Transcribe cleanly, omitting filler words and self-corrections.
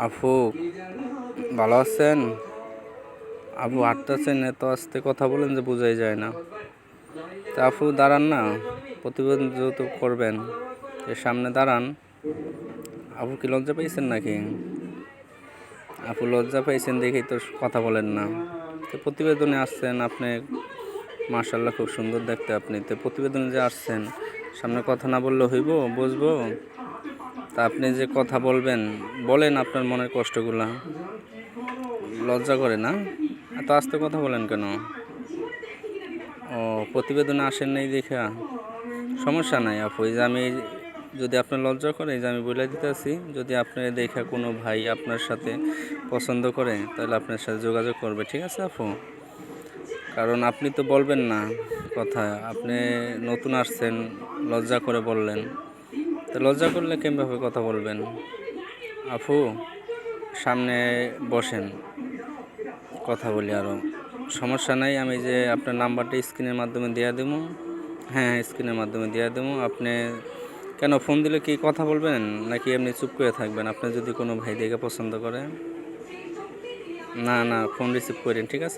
আপু ভালো আছেন? আপু হাঁটতেছেন, এত আস্তে কথা বলেন যে বোঝাই যায় না। তা আপু দাঁড়ান না, প্রতিবেদন যেহেতু করবেন এর সামনে দাঁড়ান। আপু কি লজ্জা পাইছেন নাকি? আপু লজ্জা পাইছেন দেখেই তো কথা বলেন না। তো প্রতিবেদনে আসছেন আপনি, মাশাআল্লাহ খুব সুন্দর দেখতে আপনি। তো প্রতিবেদনে যে আসছেন, সামনে কথা না বললে হইব, বুঝবো? তা আপনি যে কথা বলবেন, বলেন আপনার মনের কষ্টগুলা। লজ্জা করে না? এত আস্তে কথা বলেন কেন? ও, প্রতিবেদনে আসেন নাই দেখা? সমস্যা নাই আপু, এই যে আমি, যদি আপনার লজ্জা করে, এই যে আমি বলে দিতেছি, যদি আপনার দেখা কোনো ভাই আপনার সাথে পছন্দ করে তাহলে আপনার সাথে যোগাযোগ করবে, ঠিক আছে আপু? কারণ আপনি তো বলবেন না কথা, আপনি নতুন আসছেন, লজ্জা করে বললেন। তো লজ্জা করলে কেমভাবে কথা বলবেন? আপু সামনে বসেন, কথা বলি আরও। সমস্যা নাই, আমি যে আপনার নাম্বারটা স্ক্রিনের মাধ্যমে দেওয়া দেবো। হ্যাঁ, স্ক্রিনের মাধ্যমে দেওয়া দেবো। আপনি কেন ফোন দিলে কি কথা বলবেন নাকি এমনি চুপ করে থাকবেন? আপনি যদি কোনো ভাই দেখে পছন্দ করে, না না, ফোন রিসিভ করেন, ঠিক আছে?